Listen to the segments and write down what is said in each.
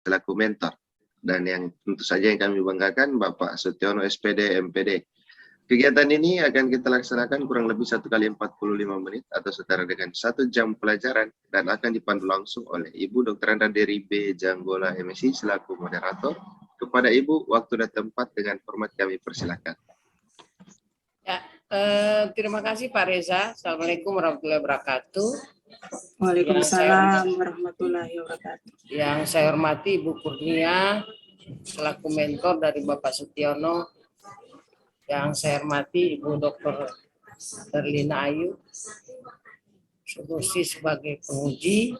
selaku mentor. Dan yang tentu saja yang kami banggakan Bapak Sutiono SPD MPD. Kegiatan ini akan kita laksanakan kurang lebih 1 kali 45 menit atau setara dengan 1 jam pelajaran dan akan dipandu langsung oleh Ibu Dr. Anda Deri B. Janggola MSI selaku moderator. Kepada Ibu, waktu dan tempat dengan hormat kami persilakan. Ya, terima kasih Pak Reza. Assalamualaikum warahmatullahi wabarakatuh. Waalaikumsalam warahmatullahi wabarakatuh. Yang saya hormati Ibu Kurnia selaku mentor dari Bapak Sutiono. Yang saya hormati Ibu Dr. Erlina Ayu sebagai penguji.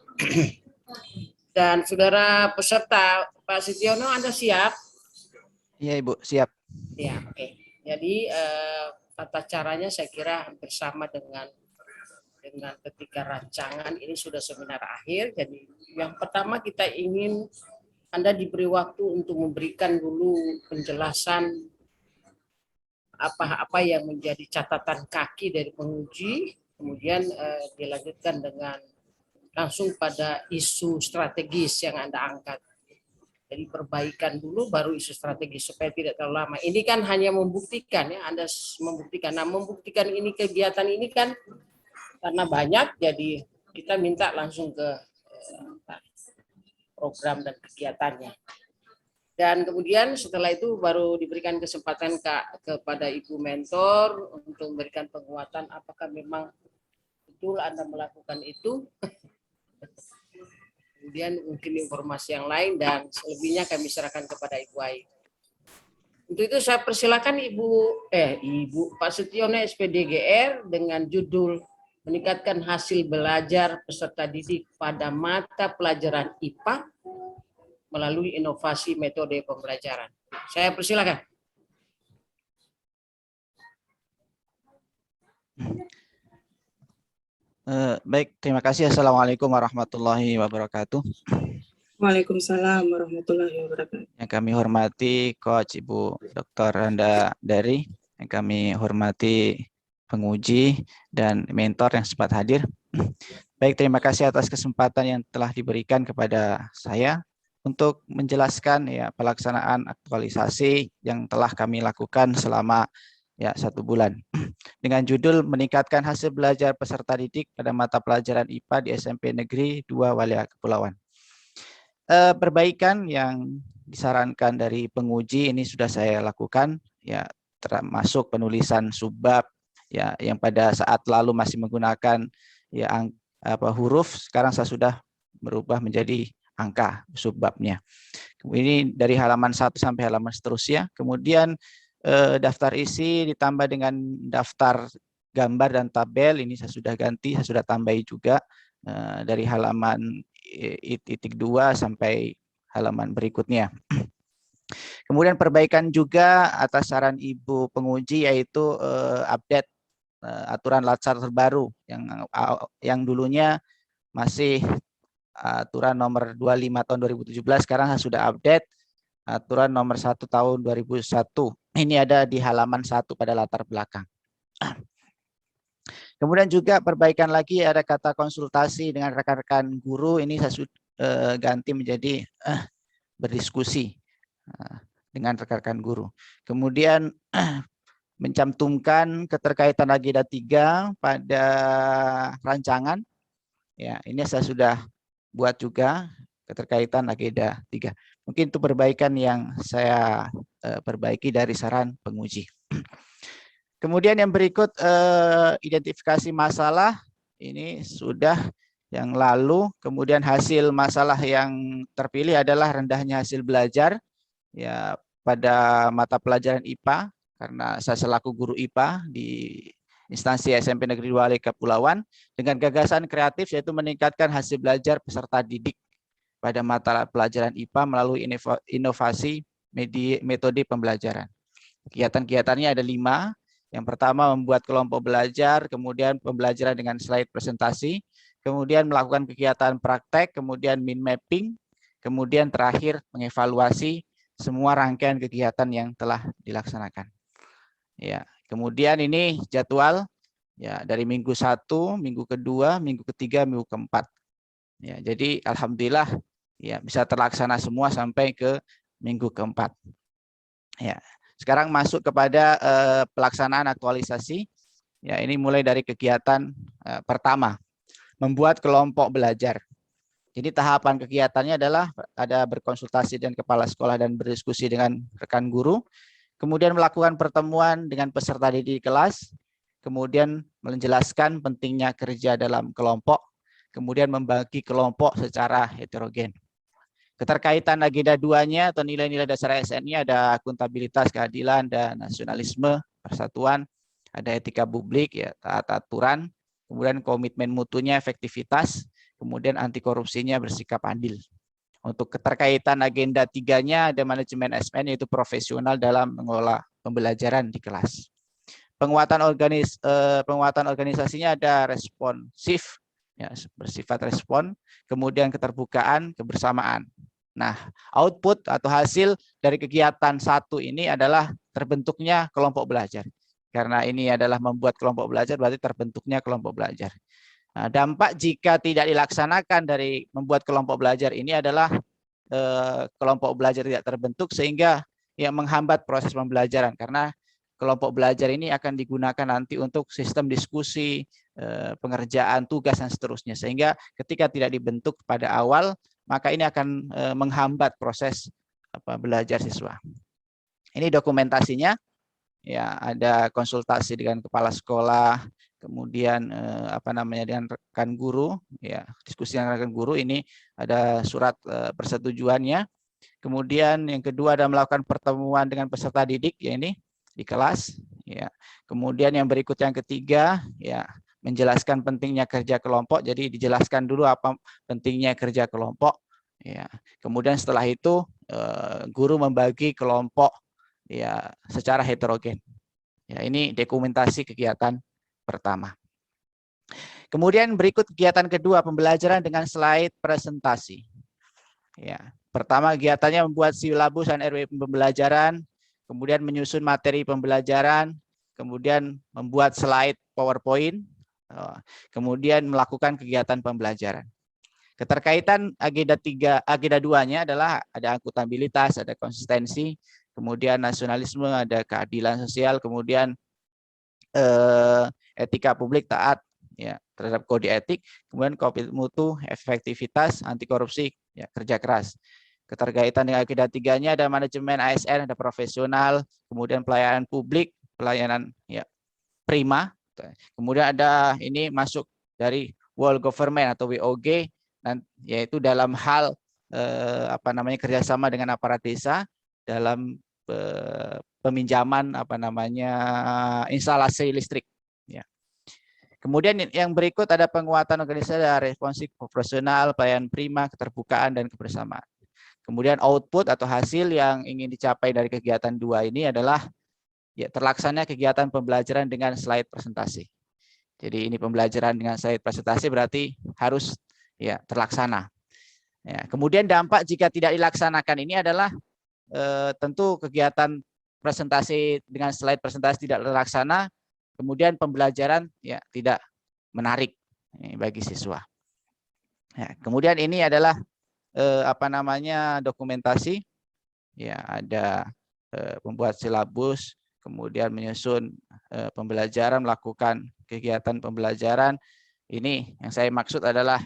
Dan saudara peserta, Pak Sutiono, Anda siap? Iya Ibu, siap. Ya, oke. Jadi tata caranya saya kira hampir sama dengan ketika rancangan ini sudah seminar akhir. Jadi yang pertama kita ingin Anda diberi waktu untuk memberikan dulu penjelasan apa yang menjadi catatan kaki dari penguji, kemudian dilanjutkan dengan langsung pada isu strategis yang Anda angkat. Jadi perbaikan dulu baru isu strategis supaya tidak terlalu lama. Ini kan hanya membuktikan ya, Anda membuktikan. Nah, membuktikan ini kegiatan ini kan karena banyak, jadi kita minta langsung ke program dan kegiatannya. Dan kemudian setelah itu baru diberikan kesempatan kepada Ibu Mentor untuk memberikan penguatan apakah memang betul Anda melakukan itu. Kemudian mungkin informasi yang lain dan selebihnya kami serahkan kepada Ibu Ayu. Untuk itu saya persilakan Ibu Pak Sutiono SPDGR dengan judul meningkatkan hasil belajar peserta didik pada mata pelajaran IPA melalui inovasi metode pembelajaran. Saya persilakan. Baik, terima kasih. Assalamualaikum warahmatullahi wabarakatuh. Waalaikumsalam warahmatullahi wabarakatuh. Yang kami hormati Coach Ibu Dr. Anda Dari, yang kami hormati penguji dan mentor yang sempat hadir. Baik, terima kasih atas kesempatan yang telah diberikan kepada saya untuk menjelaskan ya pelaksanaan aktualisasi yang telah kami lakukan selama 1 bulan dengan judul meningkatkan hasil belajar peserta didik pada mata pelajaran IPA di SMP Negeri 2 Walia Kepulauan. Perbaikan yang disarankan dari penguji ini sudah saya lakukan ya, termasuk penulisan subbab ya yang pada saat lalu masih menggunakan ya huruf, sekarang saya sudah berubah menjadi angka subbabnya. Ini dari halaman 1 sampai halaman seterusnya. Kemudian daftar isi ditambah dengan daftar gambar dan tabel, ini saya sudah ganti, saya sudah tambahi juga dari halaman 2 sampai halaman berikutnya. Kemudian perbaikan juga atas saran Ibu penguji, yaitu update aturan latsar terbaru yang dulunya masih aturan nomor 25 tahun 2017, sekarang sudah update aturan nomor 1 tahun 2001. Ini ada di halaman 1 pada latar belakang. Kemudian juga perbaikan lagi ada kata konsultasi dengan rekan-rekan guru, ini saya sudah ganti menjadi berdiskusi dengan rekan-rekan guru. Kemudian mencantumkan keterkaitan agenda 3 pada rancangan. Ya, ini saya sudah buat juga keterkaitan agenda 3. Mungkin itu perbaikan yang saya perbaiki dari saran penguji. Kemudian yang berikut identifikasi masalah, ini sudah yang lalu. Kemudian hasil masalah yang terpilih adalah rendahnya hasil belajar ya pada mata pelajaran IPA, karena saya selaku guru IPA di instansi SMP Negeri 2 Walia Kepulauan dengan gagasan kreatif yaitu meningkatkan hasil belajar peserta didik pada mata pelajaran IPA melalui inovasi metode pembelajaran. Kegiatan-kegiatannya ada 5. Yang pertama membuat kelompok belajar, kemudian pembelajaran dengan slide presentasi, kemudian melakukan kegiatan praktek, kemudian mind mapping, kemudian terakhir mengevaluasi semua rangkaian kegiatan yang telah dilaksanakan. Ya, kemudian ini jadwal ya dari minggu 1, minggu kedua, minggu ketiga, minggu keempat. Ya, jadi alhamdulillah ya bisa terlaksana semua sampai ke minggu keempat. Ya, sekarang masuk kepada pelaksanaan aktualisasi. Ya, ini mulai dari kegiatan pertama, membuat kelompok belajar. Jadi tahapan kegiatannya adalah ada berkonsultasi dengan kepala sekolah dan berdiskusi dengan rekan guru, kemudian melakukan pertemuan dengan peserta didik di kelas, kemudian menjelaskan pentingnya kerja dalam kelompok, kemudian membagi kelompok secara heterogen. Keterkaitan agenda 2-nya atau nilai-nilai dasar ASN-nya ada akuntabilitas, keadilan, dan nasionalisme, persatuan, ada etika publik, ya, taat aturan, kemudian komitmen mutunya, efektivitas, kemudian anti korupsinya, bersikap adil. Untuk keterkaitan agenda 3-nya ada manajemen SPN, yaitu profesional dalam mengelola pembelajaran di kelas. Penguatan organisasinya ada responsif, ya, bersifat respon, kemudian keterbukaan, kebersamaan. Nah, output atau hasil dari kegiatan 1 ini adalah terbentuknya kelompok belajar. Karena ini adalah membuat kelompok belajar, berarti terbentuknya kelompok belajar. Nah, dampak jika tidak dilaksanakan dari membuat kelompok belajar ini adalah kelompok belajar tidak terbentuk, sehingga yang menghambat proses pembelajaran. Karena kelompok belajar ini akan digunakan nanti untuk sistem diskusi, pengerjaan tugas, dan seterusnya. Sehingga ketika tidak dibentuk pada awal, maka ini akan menghambat proses belajar siswa. Ini dokumentasinya, ya, ada konsultasi dengan kepala sekolah, kemudian dengan rekan guru, ya, diskusi dengan rekan guru. Ini ada surat persetujuannya. Kemudian yang kedua ada melakukan pertemuan dengan peserta didik, ya, ini di kelas, ya. Kemudian yang berikut yang ketiga, ya, menjelaskan pentingnya kerja kelompok. Jadi dijelaskan dulu apa pentingnya kerja kelompok, ya. Kemudian setelah itu guru membagi kelompok, ya, secara heterogen. Ya, ini dokumentasi kegiatan pertama. Kemudian berikut kegiatan kedua, pembelajaran dengan slide presentasi. Ya, pertama kegiatannya membuat silabus dan RW pembelajaran, kemudian menyusun materi pembelajaran, kemudian membuat slide PowerPoint, kemudian melakukan kegiatan pembelajaran. Keterkaitan agenda 2-nya adalah ada akuntabilitas, ada konsistensi, kemudian nasionalisme, ada keadilan sosial, kemudian etika publik, taat, ya, terhadap kode etik, kemudian komitmen mutu, efektivitas, anti korupsi, ya, kerja keras. Keterkaitan dengan agenda 3-nya ada manajemen ASN, ada profesional, kemudian pelayanan publik, pelayanan, ya, prima. Kemudian ada ini masuk dari World Government atau WOG, dan yaitu dalam hal kerjasama dengan aparat desa dalam peminjaman instalasi listrik, ya. Kemudian yang berikut ada penguatan organisasi, responsif, profesional, pelayanan prima, keterbukaan, dan kebersamaan. Kemudian output atau hasil yang ingin dicapai dari kegiatan 2 ini adalah, ya, terlaksana kegiatan pembelajaran dengan slide presentasi. Jadi ini pembelajaran dengan slide presentasi berarti harus, ya, terlaksana. Ya, kemudian dampak jika tidak dilaksanakan ini adalah tentu kegiatan presentasi dengan slide presentasi tidak terlaksana, kemudian pembelajaran, ya, tidak menarik bagi siswa. Ya, kemudian ini adalah dokumentasi, ya, ada membuat silabus, kemudian menyusun pembelajaran, melakukan kegiatan pembelajaran. Ini yang saya maksud adalah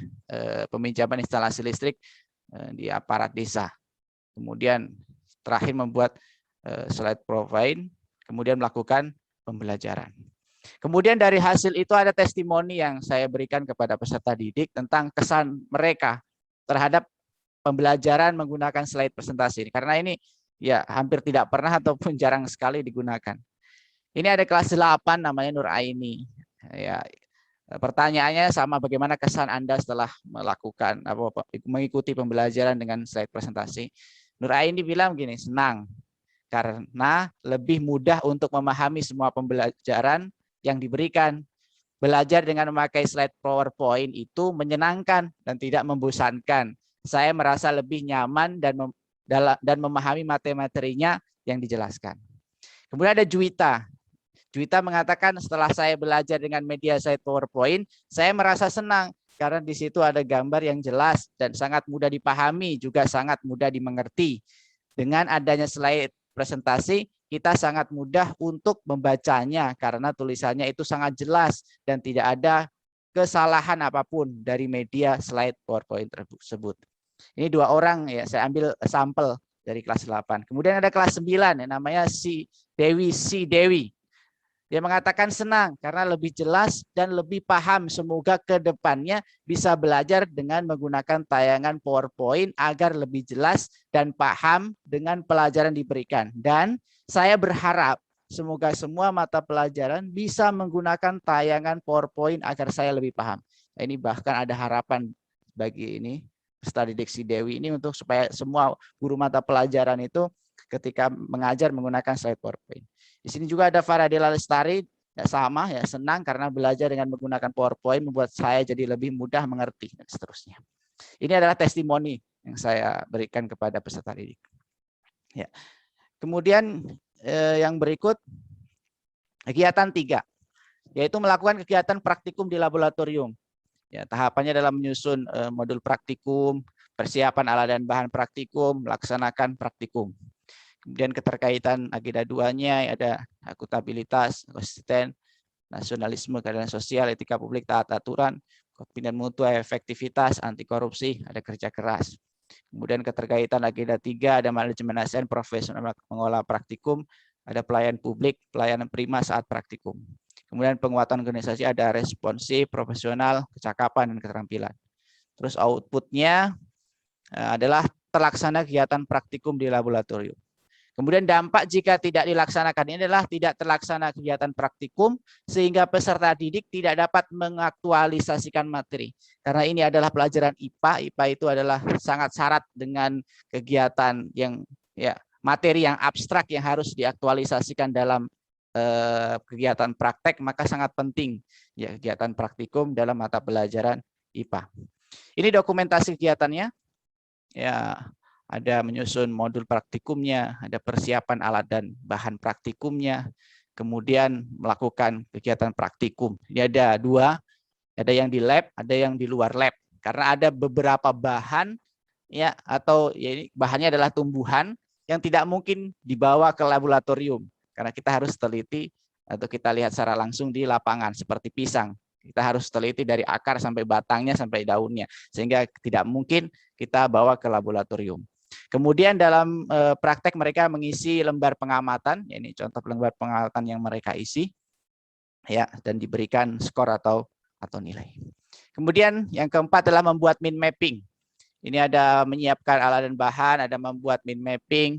peminjaman instalasi listrik di aparat desa. Kemudian terakhir membuat slide profile, kemudian melakukan pembelajaran. Kemudian dari hasil itu ada testimoni yang saya berikan kepada peserta didik tentang kesan mereka terhadap pembelajaran menggunakan slide presentasi. Karena ini, ya, hampir tidak pernah ataupun jarang sekali digunakan. Ini ada kelas 8 namanya Nur Aini. Ya, pertanyaannya sama, bagaimana kesan Anda setelah mengikuti pembelajaran dengan slide presentasi? Nur Aini bilang begini, senang karena lebih mudah untuk memahami semua pembelajaran yang diberikan. Belajar dengan memakai slide PowerPoint itu menyenangkan dan tidak membosankan. Saya merasa lebih nyaman dan memahami materi-materinya yang dijelaskan. Kemudian ada Juwita. Juwita mengatakan, setelah saya belajar dengan media slide PowerPoint, saya merasa senang karena di situ ada gambar yang jelas dan sangat mudah dipahami, juga sangat mudah dimengerti. Dengan adanya slide presentasi, kita sangat mudah untuk membacanya karena tulisannya itu sangat jelas dan tidak ada kesalahan apapun dari media slide PowerPoint tersebut. Ini 2 orang ya, saya ambil sampel dari kelas 8. Kemudian ada kelas 9 yang namanya Si Dewi. Dia mengatakan senang karena lebih jelas dan lebih paham. Semoga ke depannya bisa belajar dengan menggunakan tayangan PowerPoint agar lebih jelas dan paham dengan pelajaran diberikan. Dan saya berharap semoga semua mata pelajaran bisa menggunakan tayangan PowerPoint agar saya lebih paham. Nah, ini bahkan ada harapan bagi ini peserta didik Si Dewi ini untuk supaya semua guru mata pelajaran itu ketika mengajar menggunakan slide PowerPoint. Di sini juga ada Faradela Lestari, ya sama ya, senang karena belajar dengan menggunakan PowerPoint membuat saya jadi lebih mudah mengerti dan seterusnya. Ini adalah testimoni yang saya berikan kepada peserta didik. Ya. Kemudian yang berikut kegiatan 3, yaitu melakukan kegiatan praktikum di laboratorium. Ya, tahapannya adalah menyusun modul praktikum, persiapan alat dan bahan praktikum, melaksanakan praktikum. Kemudian keterkaitan agenda 2-nya ada akuntabilitas, konsisten, nasionalisme, keadilan sosial, etika publik, taat aturan, pembinaan mutu, efektivitas, anti korupsi, ada kerja keras. Kemudian keterkaitan agenda 3 ada manajemen ASN, profesional mengolah praktikum, ada pelayanan publik, pelayanan prima saat praktikum. Kemudian penguatan organisasi ada responsif, profesional, kecakapan, dan keterampilan. Terus outputnya adalah terlaksana kegiatan praktikum di laboratorium. Kemudian dampak jika tidak dilaksanakan ini adalah tidak terlaksana kegiatan praktikum sehingga peserta didik tidak dapat mengaktualisasikan materi. Karena ini adalah pelajaran IPA. IPA itu adalah sangat syarat dengan kegiatan yang ya materi yang abstrak yang harus diaktualisasikan dalam kegiatan praktek, maka sangat penting ya kegiatan praktikum dalam mata pelajaran IPA. Ini dokumentasi kegiatannya. Ya, ada menyusun modul praktikumnya, ada persiapan alat dan bahan praktikumnya, kemudian melakukan kegiatan praktikum. Ini ada 2, ada yang di lab, ada yang di luar lab. Karena ada beberapa bahan ya atau ya, ini bahannya adalah tumbuhan yang tidak mungkin dibawa ke laboratorium karena kita harus teliti atau kita lihat secara langsung di lapangan seperti pisang. Kita harus teliti dari akar sampai batangnya sampai daunnya sehingga tidak mungkin kita bawa ke laboratorium. Kemudian dalam praktek mereka mengisi lembar pengamatan, ya ini contoh lembar pengamatan yang mereka isi, ya dan diberikan skor atau nilai. Kemudian yang keempat adalah membuat mind mapping. Ini ada menyiapkan alat dan bahan, ada membuat mind mapping,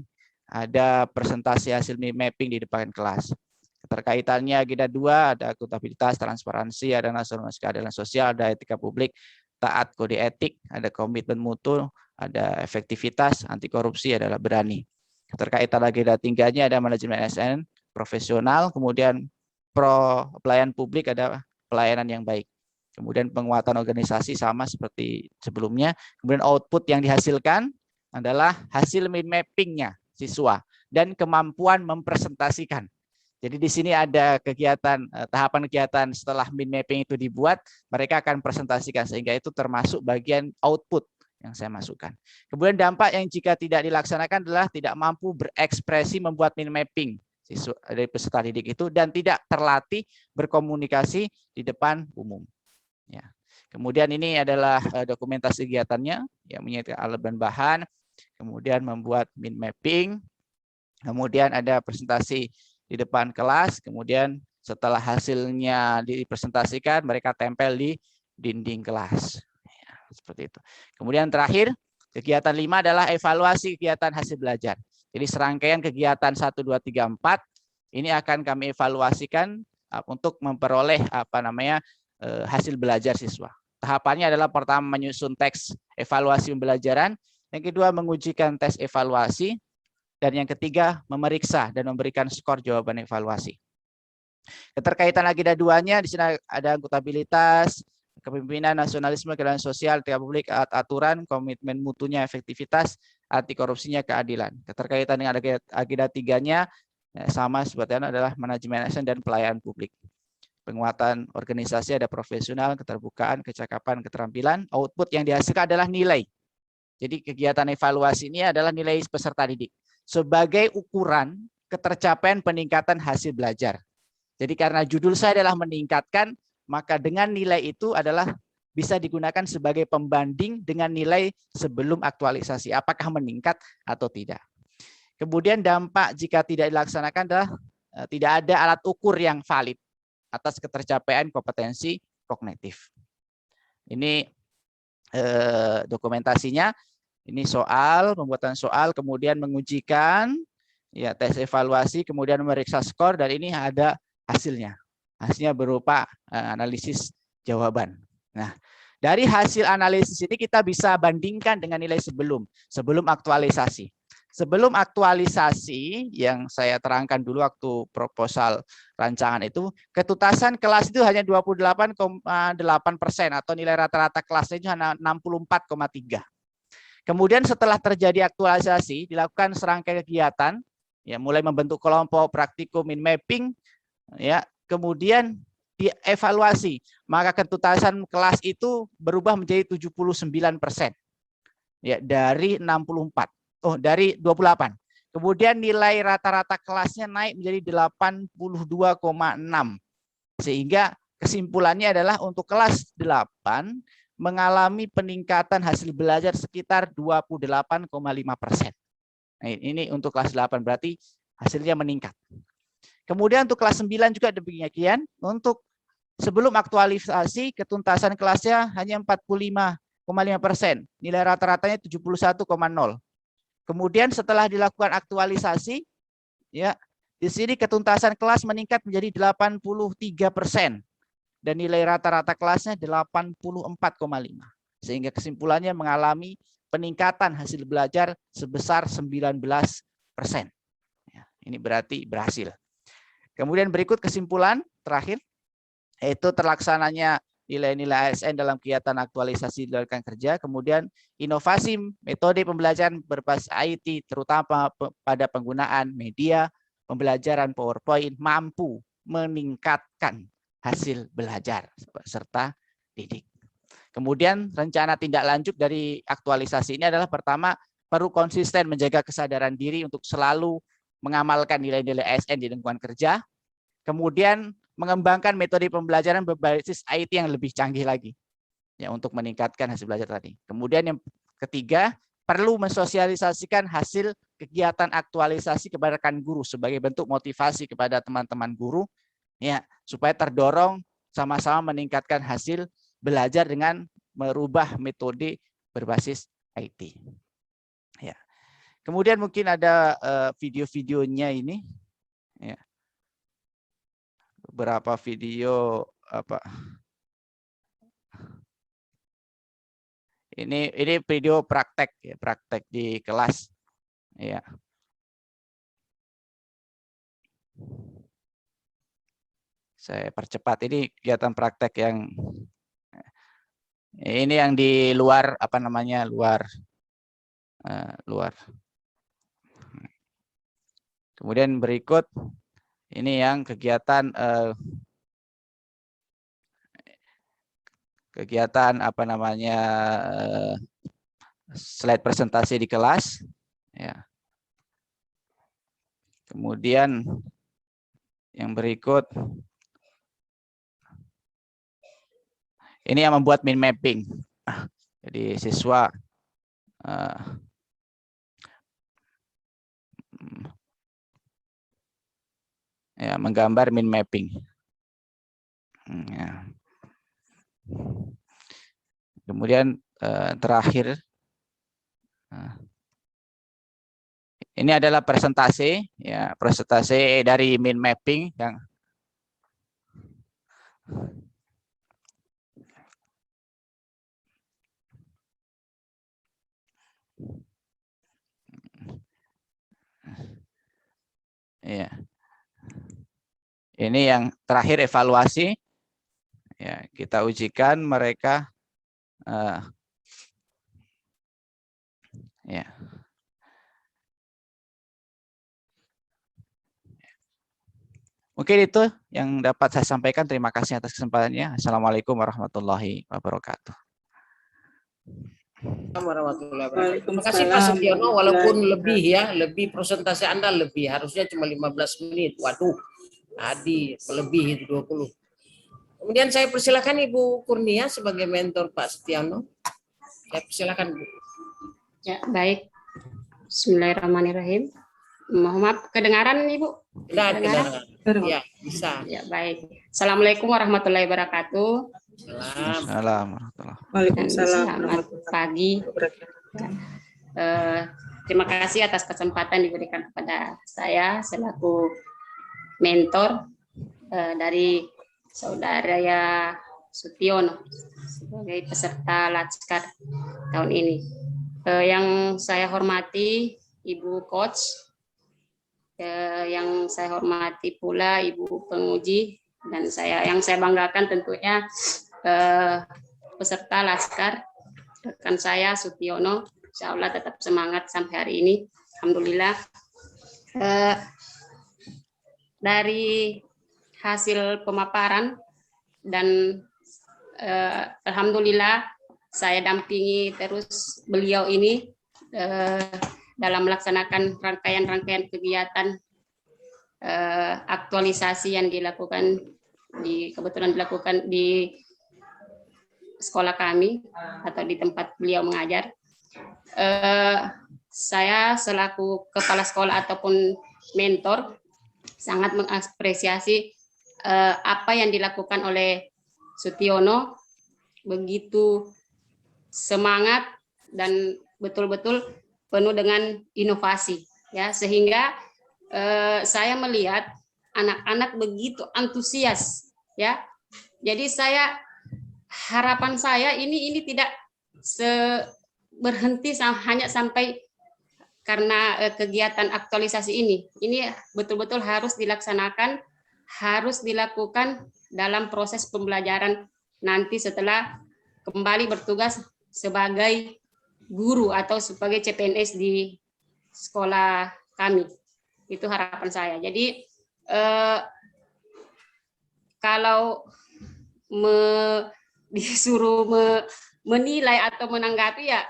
ada presentasi hasil mind mapping di depan kelas. Keterkaitannya agenda 2 ada akuntabilitas, transparansi, ada nasionalisme, keadilan sosial, ada etika publik, taat kode etik, ada komitmen mutu, ada efektivitas, anti korupsi, adalah berani. Keterkaitan agenda 3-nya ada manajemen ASN, profesional, kemudian pelayanan publik, ada pelayanan yang baik. Kemudian penguatan organisasi sama seperti sebelumnya. Kemudian output yang dihasilkan adalah hasil mind mapping-nya siswa dan kemampuan mempresentasikan. Jadi di sini ada kegiatan, tahapan kegiatan setelah mind mapping itu dibuat, mereka akan presentasikan sehingga itu termasuk bagian output yang saya masukkan. Kemudian dampak yang jika tidak dilaksanakan adalah tidak mampu berekspresi membuat mind mapping siswa dari peserta didik itu dan tidak terlatih berkomunikasi di depan umum. Ya. Kemudian ini adalah dokumentasi kegiatannya, yang menyediakan alat dan bahan, kemudian membuat mind mapping, kemudian ada presentasi di depan kelas, kemudian setelah hasilnya dipresentasikan, mereka tempel di dinding kelas. Ya, seperti itu. Kemudian terakhir, kegiatan 5 adalah evaluasi kegiatan hasil belajar. Jadi serangkaian kegiatan 1, 2, 3, 4 ini akan kami evaluasikan untuk memperoleh hasil belajar siswa. Tahapannya adalah pertama menyusun teks evaluasi pembelajaran, yang kedua mengujikan tes evaluasi, dan yang ketiga memeriksa dan memberikan skor jawaban evaluasi. Keterkaitan agenda 2-nya di sini ada akuntabilitas, kepemimpinan, nasionalisme, keadilan sosial, etika publik, aturan, komitmen mutunya, efektivitas, anti korupsinya, keadilan. Keterkaitan dengan agenda 3-nya sama seperti adalah manajemen ASN dan pelayanan publik. Penguatan organisasi ada profesional, keterbukaan, kecakapan, keterampilan. Output yang dihasilkan adalah nilai. Jadi kegiatan evaluasi ini adalah nilai peserta didik sebagai ukuran ketercapaian peningkatan hasil belajar. Jadi karena judul saya adalah meningkatkan, maka dengan nilai itu adalah bisa digunakan sebagai pembanding dengan nilai sebelum aktualisasi. Apakah meningkat atau tidak. Kemudian dampak jika tidak dilaksanakan adalah tidak ada alat ukur yang valid atas ketercapaian kompetensi kognitif. Ini dokumentasinya. Ini soal, pembuatan soal, kemudian mengujikan, ya tes evaluasi, kemudian memeriksa skor, dan ini ada hasilnya. Hasilnya berupa analisis jawaban. Nah, dari hasil analisis ini kita bisa bandingkan dengan nilai sebelum aktualisasi. Sebelum aktualisasi yang saya terangkan dulu waktu proposal rancangan itu, ketuntasan kelas itu hanya 28,8% atau nilai rata-rata kelasnya itu hanya 64,3. Kemudian setelah terjadi aktualisasi, dilakukan serangkaian kegiatan, ya mulai membentuk kelompok, praktikum, mind mapping, ya kemudian dievaluasi, maka ketuntasan kelas itu berubah menjadi 79%, ya dari 64. Dari 28. Kemudian nilai rata-rata kelasnya naik menjadi 82,6. Sehingga kesimpulannya adalah untuk kelas 8 mengalami peningkatan hasil belajar sekitar 28,5%. Nah, ini untuk kelas 8 berarti hasilnya meningkat. Kemudian untuk kelas 9 juga demikian. Untuk sebelum aktualisasi ketuntasan kelasnya hanya 45,5%. Nilai rata-ratanya 71,0. Kemudian setelah dilakukan aktualisasi, ya di sini ketuntasan kelas meningkat menjadi 83% dan nilai rata-rata kelasnya 84,5. Sehingga kesimpulannya mengalami peningkatan hasil belajar sebesar 19%. Ya, ini berarti berhasil. Kemudian berikut kesimpulan terakhir, yaitu terlaksananya nilai-nilai ASN dalam kegiatan aktualisasi dilakukan kerja, kemudian inovasi metode pembelajaran berbasis IT terutama pada penggunaan media pembelajaran PowerPoint mampu meningkatkan hasil belajar serta didik. Kemudian rencana tindak lanjut dari aktualisasi ini adalah pertama, perlu konsisten menjaga kesadaran diri untuk selalu mengamalkan nilai-nilai ASN di lingkungan kerja. Kemudian mengembangkan metode pembelajaran berbasis IT yang lebih canggih lagi ya untuk meningkatkan hasil belajar tadi. Kemudian yang ketiga, perlu mensosialisasikan hasil kegiatan aktualisasi kepada rekan guru sebagai bentuk motivasi kepada teman-teman guru ya supaya terdorong sama-sama meningkatkan hasil belajar dengan merubah metode berbasis IT. Ya. Kemudian mungkin ada video-videonya ini ya. Beberapa video apa ini video praktek ya, praktek di kelas ya. Saya percepat, ini kegiatan praktek yang ini yang di luar apa namanya luar. Kemudian berikut ini yang kegiatan apa namanya slide presentasi di kelas ya. Kemudian yang berikut ini yang membuat mind mapping. Jadi siswa ya menggambar mind mapping. Ya. Kemudian terakhir ini adalah presentasi ya, presentasi dari mind mapping yang ya. Ini yang terakhir evaluasi ya, kita ujikan mereka ya. Mungkin itu yang dapat saya sampaikan. Terima kasih atas kesempatannya. Assalamualaikum warahmatullahi wabarakatuh. Warahmatullahi wabarakatuh. Terima kasih Pak Setiono, walaupun lebih presentasi Anda lebih, harusnya cuma 15 menit. Waduh, tadi melebihi 20. Kemudian saya persilakan Ibu Kurnia sebagai mentor Pak Setiono. Saya persilakan Bu. Ya, baik. Bismillahirrahmanirrahim. Mohon maaf, kedengaran Ibu? Kedengaran. Ya, bisa. Ya, baik. Assalamualaikum warahmatullahi wabarakatuh. Salam. Waalaikumsalam. Selamat pagi. Terima kasih atas kesempatan diberikan kepada saya selaku mentor dari Saudara Sutiono sebagai peserta Laskar tahun ini. Yang saya hormati Ibu Coach, yang saya hormati pula Ibu penguji, dan yang saya banggakan tentunya peserta Laskar, rekan saya Sutiono. Insya Allah tetap semangat sampai hari ini. Alhamdulillah. Dari hasil pemaparan dan alhamdulillah saya dampingi terus beliau ini dalam melaksanakan rangkaian kegiatan aktualisasi yang kebetulan dilakukan di sekolah kami atau di tempat beliau mengajar. Saya selaku kepala sekolah ataupun mentor sangat mengapresiasi apa yang dilakukan oleh Sutiono, begitu semangat dan betul-betul penuh dengan inovasi, ya, sehingga saya melihat anak-anak begitu antusias, ya. Jadi harapan saya ini tidak berhenti hanya sampai karena kegiatan aktualisasi ini betul-betul harus dilaksanakan, harus dilakukan dalam proses pembelajaran nanti setelah kembali bertugas sebagai guru atau sebagai CPNS di sekolah kami. Itu harapan saya. Jadi kalau disuruh menilai atau menanggapi, ya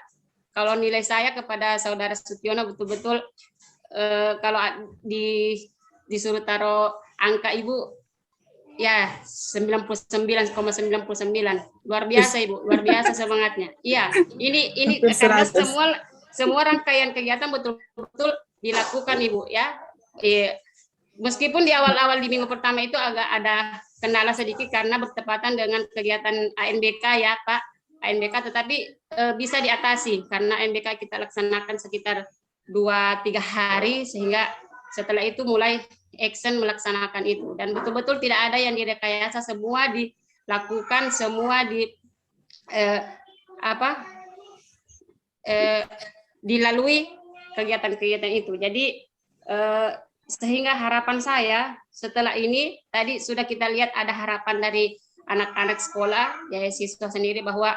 kalau nilai saya kepada Saudara Sutiono betul-betul kalau disuruh taruh angka Ibu, ya 99,99. Luar biasa Ibu, luar biasa semangatnya. Iya, ini karena semua rangkaian kegiatan betul-betul dilakukan Ibu, ya. Meskipun di awal-awal di minggu pertama itu agak ada kendala sedikit karena bertepatan dengan kegiatan ANBK, ya Pak, ANBK, tetapi bisa diatasi karena ANBK kita laksanakan sekitar 2-3 hari, sehingga setelah itu mulai action melaksanakan itu, dan betul-betul tidak ada yang direkayasa, semua dilakukan, semua dilalui kegiatan-kegiatan itu. Jadi sehingga harapan saya setelah ini, tadi sudah kita lihat ada harapan dari anak-anak sekolah, ya siswa sendiri, bahwa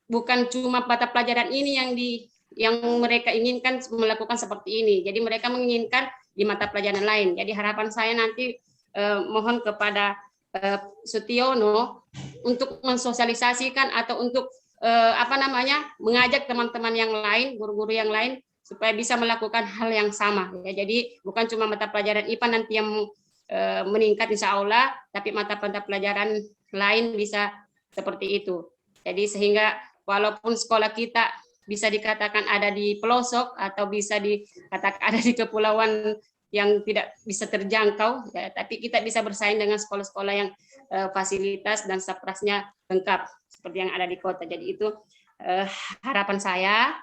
bukan cuma mata pelajaran ini yang mereka inginkan melakukan seperti ini. Jadi mereka menginginkan di mata pelajaran lain. Jadi harapan saya nanti mohon kepada Sutiono untuk mensosialisasikan atau untuk mengajak teman-teman yang lain, guru-guru yang lain, supaya bisa melakukan hal yang sama. Ya, jadi bukan cuma mata pelajaran IPA nanti yang meningkat insya Allah, tapi mata pelajaran lain bisa seperti itu. Jadi sehingga walaupun sekolah kita bisa dikatakan ada di pelosok atau bisa dikatakan ada di kepulauan yang tidak bisa terjangkau, ya, tapi kita bisa bersaing dengan sekolah-sekolah yang fasilitas dan saprasnya lengkap seperti yang ada di kota. Jadi itu harapan saya.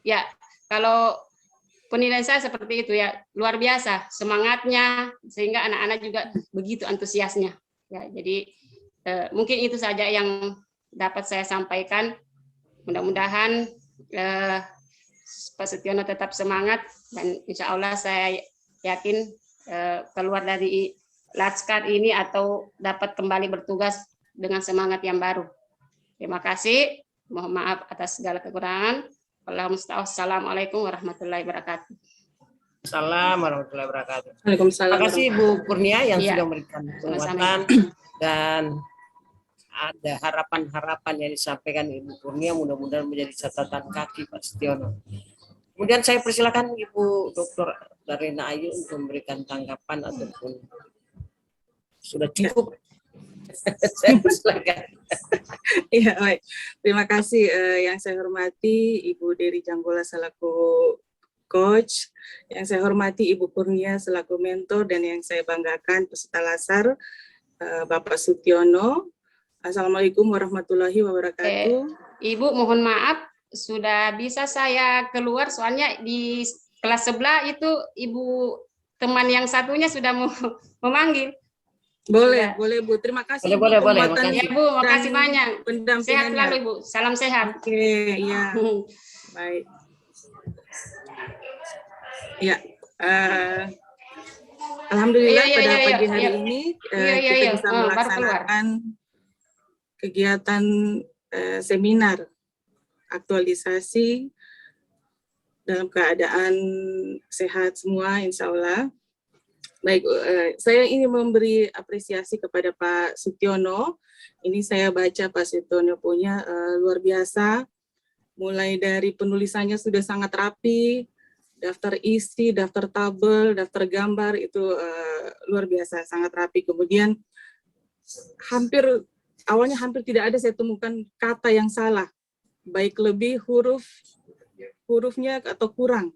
Ya, kalau penilaian saya seperti itu, ya, luar biasa semangatnya, sehingga anak-anak juga begitu antusiasnya. Ya, jadi mungkin itu saja yang dapat saya sampaikan. Mudah-mudahan Pak Sutiono tetap semangat, dan insya Allah saya yakin keluar dari Laskar ini atau dapat kembali bertugas dengan semangat yang baru. Terima kasih. Mohon maaf atas segala kekurangan. Assalamualaikum warahmatullahi wabarakatuh. Salam warahmatullahi wabarakatuh. Waalaikumsalam. Terima kasih Bu Kurnia yang Iya. sudah memberikan penguatan dan ada harapan-harapan yang disampaikan Ibu Kurnia, mudah-mudahan menjadi catatan kaki Pak Setiono. Kemudian saya persilakan Ibu Dr. Darina Ayu untuk memberikan tanggapan ataupun sudah cukup. Saya persilakan. Iya, baik. Terima kasih yang saya hormati Ibu Dery Janggola selaku coach, yang saya hormati Ibu Kurnia selaku mentor, dan yang saya banggakan peserta LASAR Bapak Sutiono. Assalamualaikum warahmatullahi wabarakatuh. Ibu mohon maaf sudah bisa saya keluar soalnya di kelas sebelah itu ibu teman yang satunya sudah memanggil. Boleh, Sudah. boleh Bu. Terima kasih Boleh, Ibu boleh, penguatan Ya Bu, makasih dan banyak. Sehat pendampingannya. selalu Ibu, salam sehat. Oke, ya, baik. Ya, alhamdulillah Iya, pada iya, pagi iya, hari iya. ini Iya, iya, kita iya. bisa Baru keluar. melaksanakan kegiatan seminar aktualisasi dalam keadaan sehat semua, insya Allah. Baik, saya ingin memberi apresiasi kepada Pak Sutiono. Ini saya baca Pak Sutiono punya luar biasa. Mulai dari penulisannya sudah sangat rapi, daftar isi, daftar tabel, daftar gambar itu luar biasa, sangat rapi. Kemudian awalnya hampir tidak ada saya temukan kata yang salah, baik lebih hurufnya atau kurang.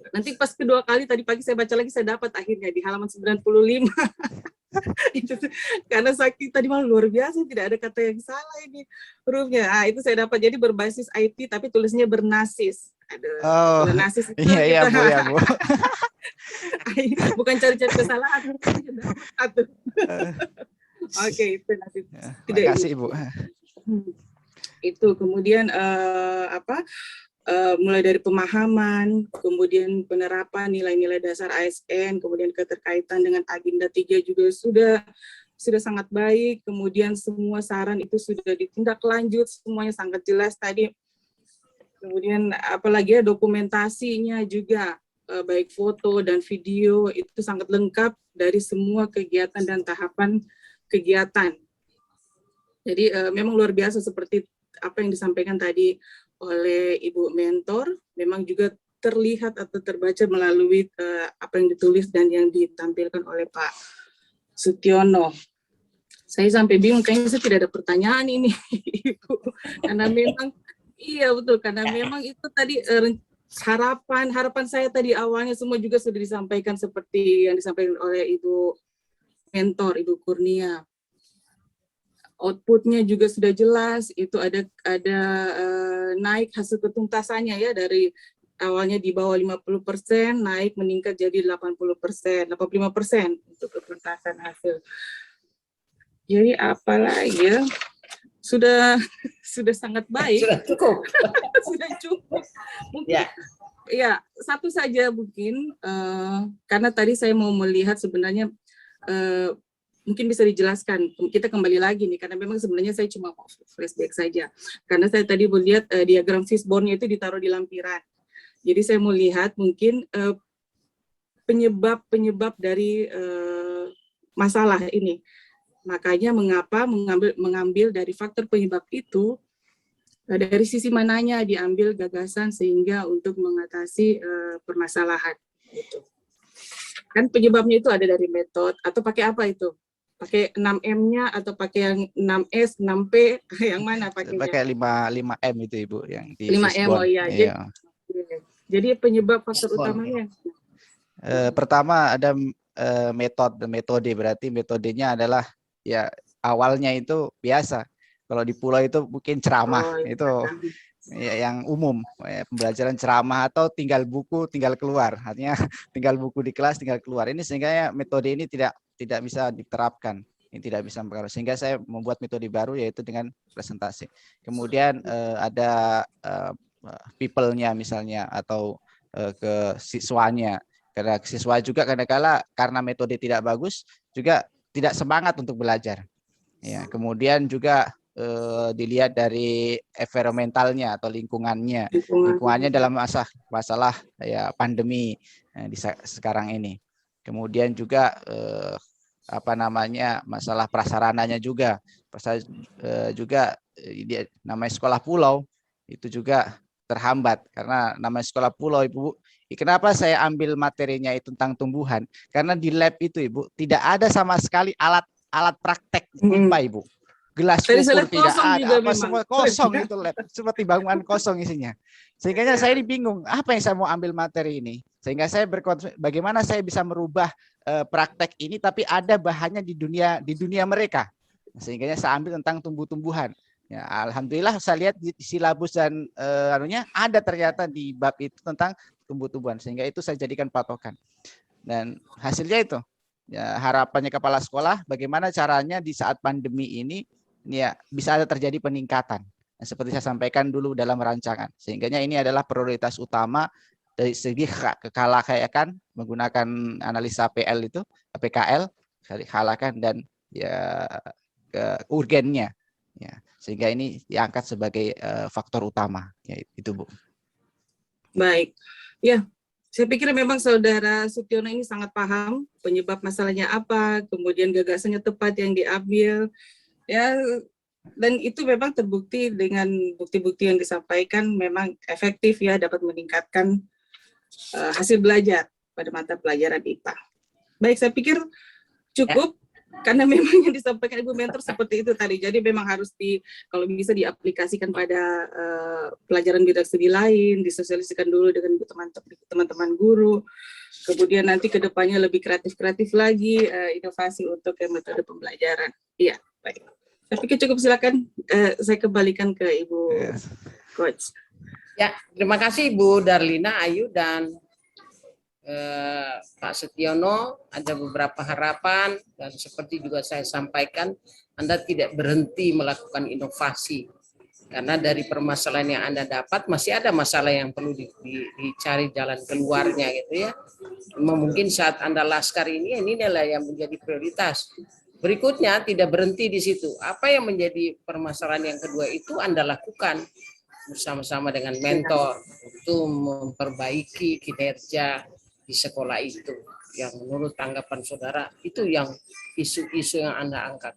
Nanti pas kedua kali tadi pagi saya baca lagi, saya dapat akhirnya di halaman 95. Itu karena saking tadi malah luar biasa, tidak ada kata yang salah ini hurufnya. Itu saya dapat, jadi berbasis IT tapi tulisnya bernasis. Bernasis itu iya Bu, ya Bu. bukan cari-cari kesalahan. Oke, itu nanti. Terima kasih Ibu. Itu kemudian mulai dari pemahaman, kemudian penerapan nilai-nilai dasar ASN, kemudian keterkaitan dengan agenda 3 juga sudah sangat baik, kemudian semua saran itu sudah ditindaklanjut, semuanya sangat jelas tadi. Kemudian apalagi dokumentasinya juga, baik foto dan video itu sangat lengkap dari semua kegiatan dan tahapan kegiatan. Jadi memang luar biasa seperti apa yang disampaikan tadi oleh Ibu Mentor, memang juga terlihat atau terbaca melalui apa yang ditulis dan yang ditampilkan oleh Pak Sutiono. Saya sampai bingung, kayaknya saya tidak ada pertanyaan ini, Ibu. Karena memang, iya betul, karena memang itu tadi harapan saya tadi awalnya semua juga sudah disampaikan seperti yang disampaikan oleh Ibu Mentor, Ibu Kurnia. Outputnya juga sudah jelas, itu ada naik hasil ketuntasannya ya, dari awalnya di bawah 50%, naik meningkat jadi 85% untuk ketuntasan hasil. Jadi apalagi ya, sudah sangat baik. Sudah cukup. Sudah cukup. Mungkin ya satu saja mungkin, karena tadi saya mau melihat sebenarnya mungkin bisa dijelaskan, kita kembali lagi nih, karena memang sebenarnya saya cuma flashback saja. Karena saya tadi melihat diagram fishbone-nya itu ditaruh di lampiran. Jadi saya mau lihat mungkin penyebab dari masalah ini. Makanya mengapa mengambil dari faktor penyebab itu, dari sisi mananya diambil gagasan sehingga untuk mengatasi permasalahan. Gitu. Kan penyebabnya itu ada dari metode, atau pakai apa itu? Pakai 6M-nya atau pakai yang 6S, 6P, yang mana pakainya? Pakai 5M itu Ibu, yang di 5M, fishbone. oh iya. Jadi penyebab faktor utamanya? Pertama ada metode, berarti metodenya adalah ya awalnya itu biasa. Kalau di pulau itu mungkin ceramah, itu ya, yang umum, pembelajaran ceramah atau tinggal buku, tinggal keluar. Artinya tinggal buku di kelas, tinggal keluar. Ini sehingga ya, metode ini tidak bisa diterapkan, ini tidak bisa mempengaruhi. Sehingga saya membuat metode baru yaitu dengan presentasi. Kemudian ada people-nya misalnya atau ke siswanya. Karena siswa juga kadang-kala karena metode tidak bagus juga tidak semangat untuk belajar. Ya, kemudian juga dilihat dari environmentalnya atau lingkungannya dalam masalah ya pandemi sekarang ini. Kemudian juga masalah prasarananya juga, namanya sekolah pulau itu juga terhambat karena namanya sekolah pulau, Ibu. Kenapa saya ambil materinya itu tentang tumbuhan? Karena di lab itu, Ibu, tidak ada sama sekali alat praktek IPA, Ibu. Gelas ukur tidak ada, semua kosong itu lab, seperti bangunan kosong isinya. Sehingga saya bingung, apa yang saya mau ambil materi ini? Sehingga saya bagaimana saya bisa merubah praktek ini, tapi ada bahannya di dunia mereka. Sehingga saya ambil tentang tumbuh-tumbuhan. Ya, alhamdulillah saya lihat di silabus dan ada ternyata di bab itu tentang tumbuh-tumbuhan, sehingga itu saya jadikan patokan. Dan hasilnya itu, ya, harapannya kepala sekolah bagaimana caranya di saat pandemi ini ya bisa ada terjadi peningkatan. Nah, seperti saya sampaikan dulu dalam rancangan, sehingga ini adalah prioritas utama dari segi kekalakan menggunakan analisa PL itu, PKL, kekalakan dan ya urgennya. Ya, sehingga ini diangkat sebagai faktor utama, ya, itu, Bu. Baik, ya, saya pikir memang Saudara Sutiono ini sangat paham penyebab masalahnya apa, kemudian gagasannya tepat yang diambil, ya, dan itu memang terbukti dengan bukti-bukti yang disampaikan memang efektif ya, dapat meningkatkan hasil belajar pada mata pelajaran IPA. Baik, saya pikir cukup. Karena memang yang disampaikan Ibu Mentor seperti itu tadi, jadi memang harus kalau bisa diaplikasikan pada pelajaran bidang studi lain, disosialisasikan dulu dengan teman-teman guru, kemudian nanti ke depannya lebih kreatif lagi, inovasi untuk metode pembelajaran. Iya, baik. Saya pikir cukup, silakan saya kembalikan ke Ibu Coach. Ya, terima kasih Ibu Darlina, Ayu, dan Pak Sutiono. Ada beberapa harapan dan seperti juga saya sampaikan, Anda tidak berhenti melakukan inovasi karena dari permasalahan yang Anda dapat masih ada masalah yang perlu dicari jalan keluarnya gitu ya. Mungkin saat Anda laskar ini adalah yang menjadi prioritas. Berikutnya tidak berhenti di situ. Apa yang menjadi permasalahan yang kedua itu Anda lakukan bersama-sama dengan mentor untuk memperbaiki kinerja di sekolah itu, yang menurut tanggapan saudara itu yang isu-isu yang Anda angkat.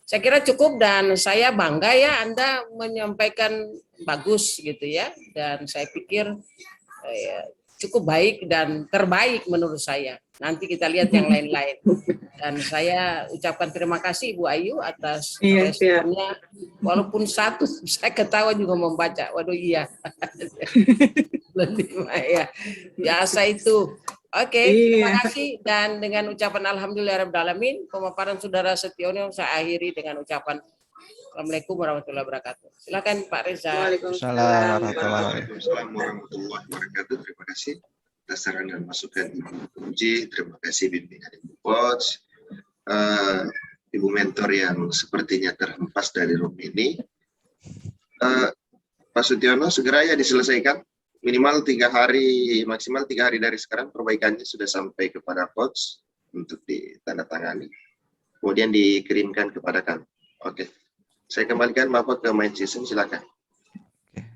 Saya kira cukup dan saya bangga ya Anda menyampaikan bagus gitu ya, dan saya pikir cukup baik dan terbaik menurut saya. Nanti kita lihat yang lain-lain. Dan saya ucapkan terima kasih Ibu Ayu atas responnya. Walaupun satu saya ketawa juga membaca. Waduh iya. Ya, biasa itu. Oke, terima kasih, dan dengan ucapan alhamdulillahirabbil alamin, pemaparan Saudara Sutiono saya akhiri dengan ucapan Assalamualaikum warahmatullahi wabarakatuh. Silakan Pak Reza. Waalaikumsalam warahmatullahi wabarakatuh. Terima kasih atas saran dan masukan Ibu Uji. Terima kasih bimbingan Ibu Coach, Ibu Mentor yang sepertinya terhempas dari room ini. Pak Sutiono, segera ya diselesaikan. Minimal 3 hari, maksimal 3 hari dari sekarang perbaikannya sudah sampai kepada Coach untuk ditandatangani. Kemudian dikirimkan kepada kami. Oke. Saya kembalikan Bapak ke main system, silakan.